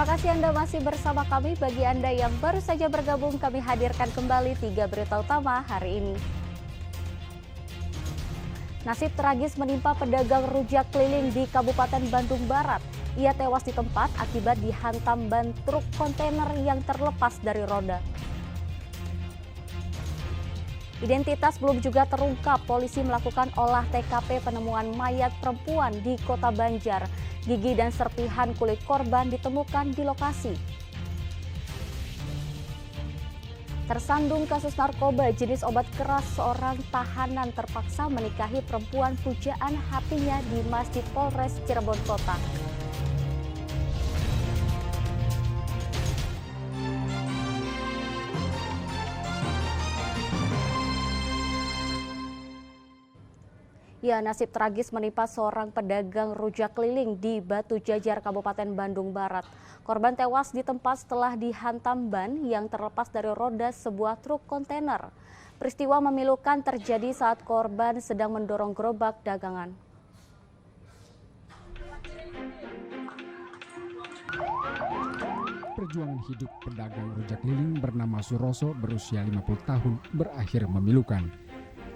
kasih Anda masih bersama kami. Bagi Anda yang baru saja bergabung, kami hadirkan kembali 3 berita utama hari ini. Nasib tragis menimpa pedagang rujak keliling di Kabupaten Bandung Barat. Ia tewas di tempat akibat dihantam ban truk kontainer yang terlepas dari roda. Identitas belum juga terungkap. Polisi melakukan olah TKP penemuan mayat perempuan di Kota Banjar. Gigi dan serpihan kulit korban ditemukan di lokasi. Tersandung kasus narkoba jenis obat keras, seorang tahanan terpaksa menikahi perempuan pujaan hatinya di Masjid Polres Cirebon Kota. Ya, nasib tragis menimpa seorang pedagang rujak keliling di Batu Jajar, Kabupaten Bandung Barat. Korban tewas di tempat setelah dihantam ban yang terlepas dari roda sebuah truk kontainer. Peristiwa memilukan terjadi saat korban sedang mendorong gerobak dagangan. Perjuangan hidup pedagang rujak keliling bernama Suroso berusia 50 tahun berakhir memilukan.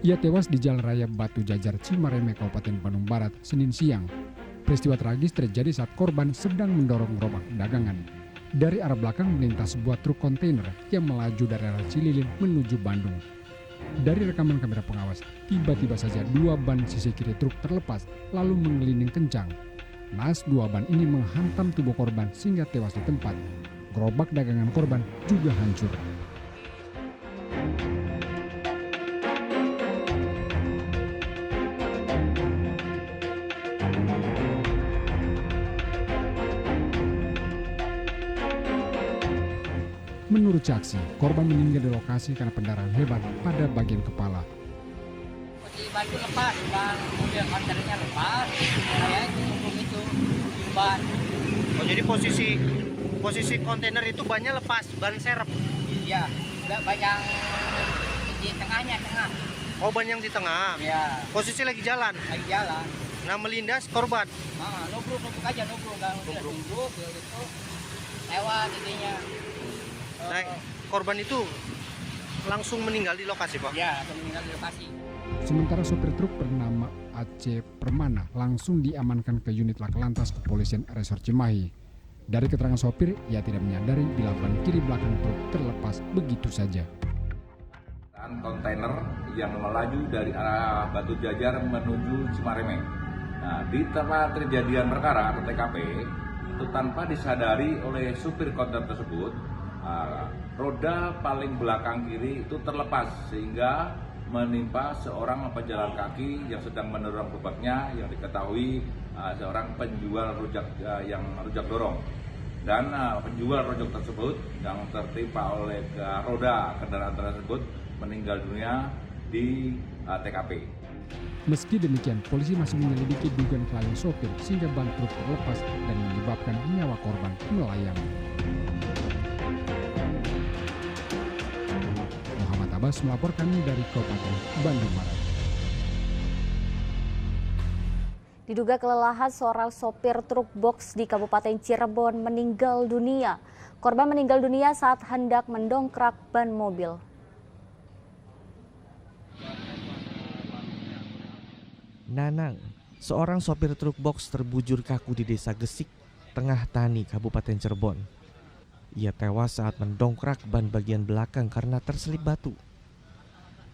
Ia tewas di Jalan Raya Batu Jajar, Cimareme, Kabupaten Bandung Barat, Senin siang. Peristiwa tragis terjadi saat korban sedang mendorong gerobak dagangan. Dari arah belakang melintas sebuah truk kontainer yang melaju dari arah Cililin menuju Bandung. Dari rekaman kamera pengawas, tiba-tiba saja dua ban sisi kiri truk terlepas lalu menggelinding kencang. Naas dua ban ini menghantam tubuh korban sehingga tewas di tempat. Gerobak dagangan korban juga hancur. Menurut saksi, korban meninggal di lokasi karena pendarahan hebat pada bagian kepala. Di ban itu lepas, ban mobil kontainernya lepas, saya itu ban. Oh, jadi posisi kontainer itu bannya lepas, ban serep. Iya, ban yang di tengah. Oh, ban yang di tengah. Iya. Posisi lagi jalan. Nah, melindas korban. Nubruk aja, nggak nunggu gitu. Lewat intinya. Nah, korban itu langsung meninggal di lokasi, Pak? Iya, meninggal di lokasi. Sementara sopir truk bernama Aceh Permana langsung diamankan ke unit Laka-Lantas Kepolisian Resor Cimahi. Dari keterangan sopir, ia tidak menyadari bila ban kiri belakang truk terlepas begitu saja. Dan kontainer yang melaju dari arah Batu Jajar menuju Cimareme. Nah, di tempat kejadian perkara atau TKP itu tanpa disadari oleh supir kontainer tersebut, roda paling belakang kiri itu terlepas sehingga menimpa seorang pejalan kaki yang sedang mendorong gerobaknya yang diketahui seorang penjual rujak yang rujak dorong. Dan penjual rujak tersebut yang tertimpa oleh roda kendaraan tersebut meninggal dunia di TKP. Meski demikian, polisi masih menyelidiki dugaan kelalaian sopir sehingga ban truk terlepas dan menyebabkan nyawa korban melayang. Muhammad Abbas melaporkan dari Kabupaten Bandung Barat. Diduga kelelahan, seorang sopir truk box di Kabupaten Cirebon meninggal dunia. Korban meninggal dunia saat hendak mendongkrak ban mobil. Nanang, seorang sopir truk box terbujur kaku di Desa Gesik, Tengah Tani, Kabupaten Cirebon. Ia tewas saat mendongkrak ban bagian belakang karena terselip batu.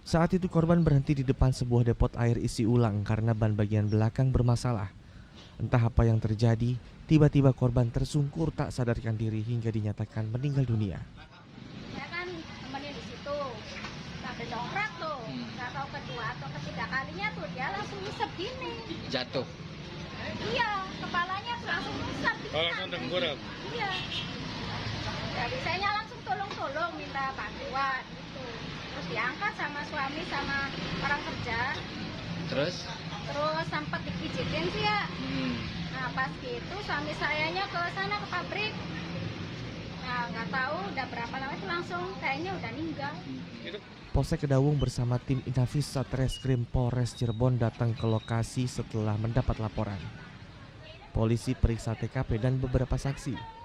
Saat itu korban berhenti di depan sebuah depot air isi ulang karena ban bagian belakang bermasalah. Entah apa yang terjadi, tiba-tiba korban tersungkur tak sadarkan diri hingga dinyatakan meninggal dunia. Saya kan temenin di situ, sampai dongkrak tuh, nggak tahu kedua atau ketiga kalinya tuh dia langsung nyesep gini. Jatuh? Iya, kepalanya tuh langsung nyesep. Oh, langsung tengkurap? Iya. Jadi saya langsung tolong minta bantuan gitu. Terus diangkat sama suami sama orang kerja. Terus sempat dipijitin sih ya. Nah pas gitu suami sayanya ke sana ke pabrik. Nah nggak tahu udah berapa lama itu langsung kayaknya udah meninggal. Polsek Kedawung bersama tim Inafis Satreskrim Polres Cirebon datang ke lokasi setelah mendapat laporan. Polisi periksa TKP dan beberapa saksi.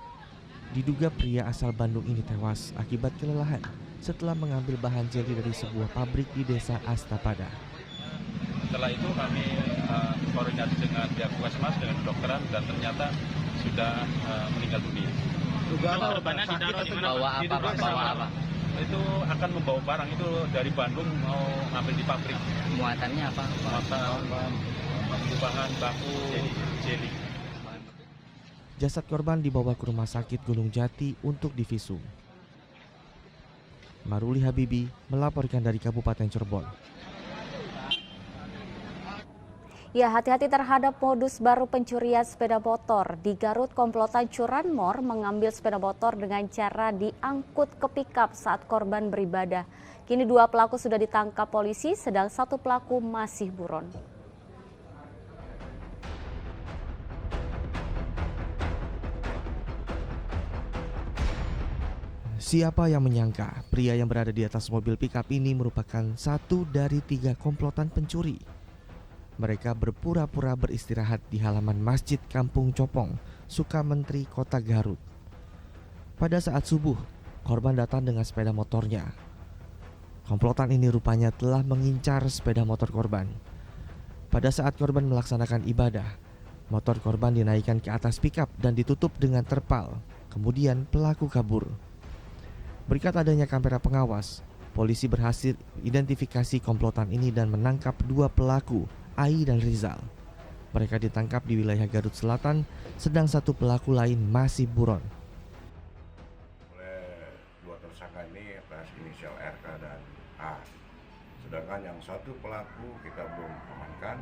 Diduga pria asal Bandung ini tewas akibat kelelahan setelah mengambil bahan jeli dari sebuah pabrik di desa Astapada. Setelah itu kami koordinasi dengan pihak Puskesmas dengan kedokteran dan ternyata sudah meninggal dunia. Korbannya ditaruh di mana? Bawa apa? Itu akan membawa barang itu dari Bandung mau ngambil di pabrik. Muatannya apa? Bahan baku jeli. Jasad korban dibawa ke Rumah Sakit Gunung Jati untuk divisum. Maruli Habibi melaporkan dari Kabupaten Cirebon. Ya, hati-hati terhadap modus baru pencurian sepeda motor. Di Garut, komplotan curanmor mengambil sepeda motor dengan cara diangkut ke pikap saat korban beribadah. Kini 2 pelaku sudah ditangkap polisi, sedang 1 pelaku masih buron. Siapa yang menyangka pria yang berada di atas mobil pikap ini merupakan satu dari 3 komplotan pencuri. Mereka berpura-pura beristirahat di halaman Masjid Kampung Copong, Sukamentri, Kota Garut. Pada saat subuh, korban datang dengan sepeda motornya. Komplotan ini rupanya telah mengincar sepeda motor korban. Pada saat korban melaksanakan ibadah, motor korban dinaikkan ke atas pikap dan ditutup dengan terpal. Kemudian pelaku kabur. Berkat adanya kamera pengawas, polisi berhasil identifikasi komplotan ini dan menangkap 2 pelaku, Ai dan Rizal. Mereka ditangkap di wilayah Garut Selatan, sedang 1 pelaku lain masih buron. Oleh 2 tersangka ini atas inisial RK dan A. Sedangkan yang 1 pelaku kita belum amankan,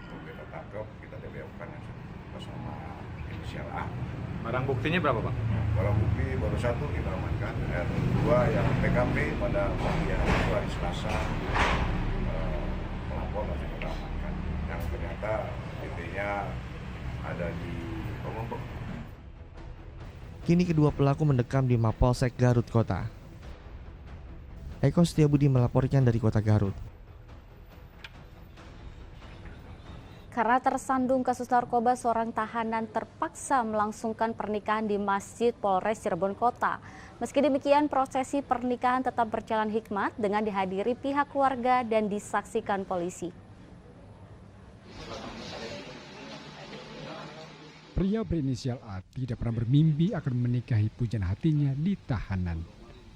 belum kita tangkap, kita DPO-kan yang bersama inisial A. Barang buktinya berapa, Pak? Barang bukti baru 1 kita amankan, R2 yang PKP pada pagi hari Selasa, pelapor masih kita amankan. Yang ternyata titiknya ada di Lombok. Kini kedua pelaku mendekam di Mapolsek Garut Kota. Eko Setiabudi melaporkan dari Kota Garut. Karena tersandung kasus narkoba, seorang tahanan terpaksa melangsungkan pernikahan di Masjid Polres Cirebon Kota. Meski demikian, prosesi pernikahan tetap berjalan hikmat dengan dihadiri pihak keluarga dan disaksikan polisi. Pria berinisial A tidak pernah bermimpi akan menikahi pujaan hatinya di tahanan.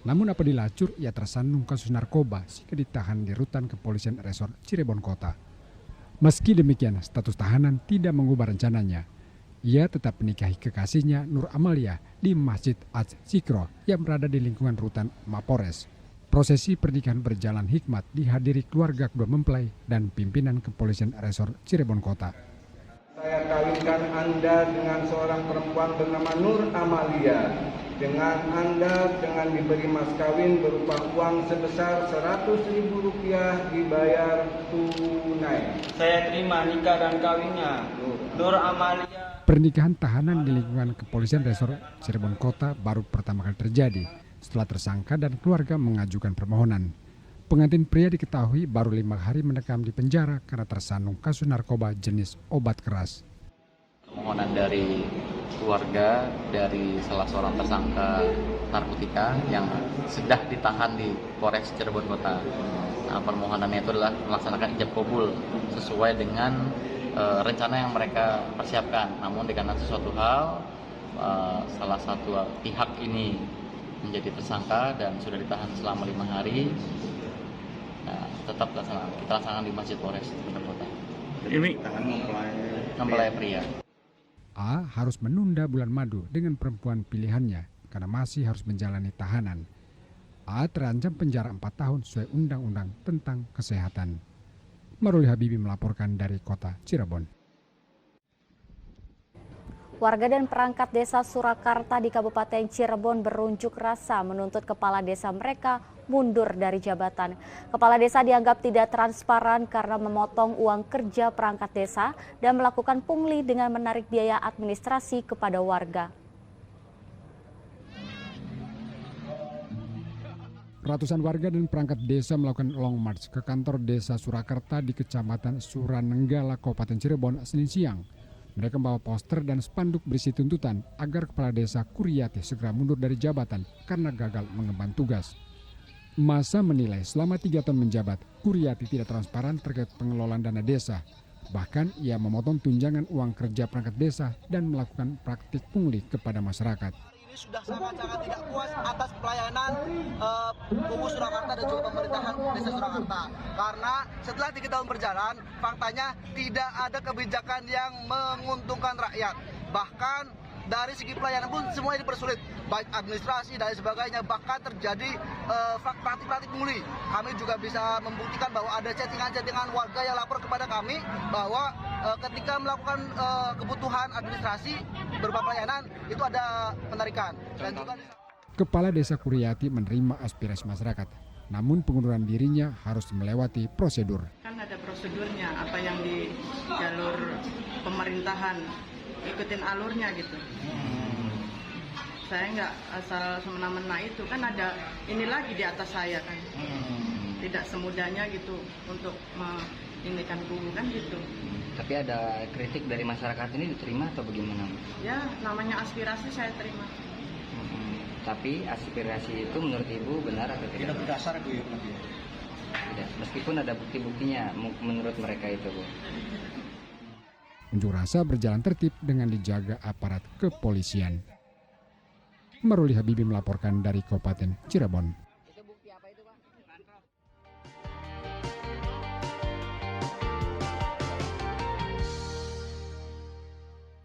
Namun apa dilacur, ia tersandung kasus narkoba sehingga ditahan di rutan kepolisian resor Cirebon Kota. Meski demikian, status tahanan tidak mengubah rencananya. Ia tetap menikahi kekasihnya Nur Amalia di Masjid Az-Zikro yang berada di lingkungan rutan Mapores. Prosesi pernikahan berjalan hikmat dihadiri keluarga kedua mempelai dan pimpinan kepolisian resor Cirebon Kota. Saya kawinkan Anda dengan seorang perempuan bernama Nur Amalia. Dengan Anda dengan diberi mas kawin berupa uang sebesar Rp100.000 dibayar tunai. Saya terima nikah dan kawinnya. Nur Amalia. Pernikahan tahanan di lingkungan kepolisian resor Cirebon Kota baru pertama kali terjadi setelah tersangka dan keluarga mengajukan permohonan. Pengantin pria diketahui baru 5 hari mendekam di penjara karena tersandung kasus narkoba jenis obat keras. Permohonan dari keluarga dari salah seorang tersangka narkotika yang sudah ditahan di Polres Cirebon Kota. Nah, permohonannya itu adalah melaksanakan ijab kabul sesuai dengan rencana yang mereka persiapkan. Namun dikarenakan sesuatu hal salah satu pihak ini menjadi tersangka dan sudah ditahan selama 5 hari. Nah, tetap kita laksanakan di Masjid Polres Cirebon Kota. Ini mempelai pria. A harus menunda bulan madu dengan perempuan pilihannya karena masih harus menjalani tahanan. A terancam penjara 4 tahun sesuai undang-undang tentang kesehatan. Maruli Habibi melaporkan dari Kota Cirebon. Warga dan perangkat desa Surakarta di Kabupaten Cirebon berunjuk rasa menuntut kepala desa mereka mundur dari jabatan. Kepala desa dianggap tidak transparan karena memotong uang kerja perangkat desa dan melakukan pungli dengan menarik biaya administrasi kepada warga. Ratusan warga dan perangkat desa melakukan long march ke kantor desa Surakarta di Kecamatan Suranenggala, Kabupaten Cirebon, Senin siang. Mereka membawa poster dan spanduk berisi tuntutan agar Kepala Desa Kuryati segera mundur dari jabatan karena gagal mengemban tugas. Masa menilai selama 3 tahun menjabat, Kuryati tidak transparan terkait pengelolaan dana desa. Bahkan ia memotong tunjangan uang kerja perangkat desa dan melakukan praktik pungli kepada masyarakat. Ini sudah sangat-sangat tidak puas atas pelayanan Kubu Surakarta dan juga pemerintahan Desa Surakarta. Karena setelah 3 tahun berjalan, faktanya tidak ada kebijakan yang menguntungkan rakyat. Bahkan dari segi pelayanan pun semuanya dipersulit, baik administrasi dan sebagainya, bahkan terjadi praktik-praktik pungli. Kami juga bisa membuktikan bahwa ada chattingan-chattingan warga yang lapor kepada kami bahwa ketika melakukan kebutuhan administrasi berupa pelayanan itu ada penarikan. Dan juga Kepala Desa Kuryati menerima aspirasi masyarakat, namun pengunduran dirinya harus melewati prosedur. Kan ada prosedurnya, apa yang di jalur pemerintahan, ikutin alurnya gitu. Saya nggak asal semena-mena itu, kan ada ini lagi di atas saya kan. Tidak semudahnya gitu untuk meninggikan kubu kan gitu. Tapi ada kritik dari masyarakat ini diterima atau bagaimana? Ya, namanya aspirasi saya terima. Tapi aspirasi itu menurut Ibu benar atau tidak? tidak berdasar Bu. Tidak, meskipun ada bukti-buktinya menurut mereka itu Bu. Unjuk rasa berjalan tertib dengan dijaga aparat kepolisian. Maruli Habibi melaporkan dari Kabupaten Cirebon.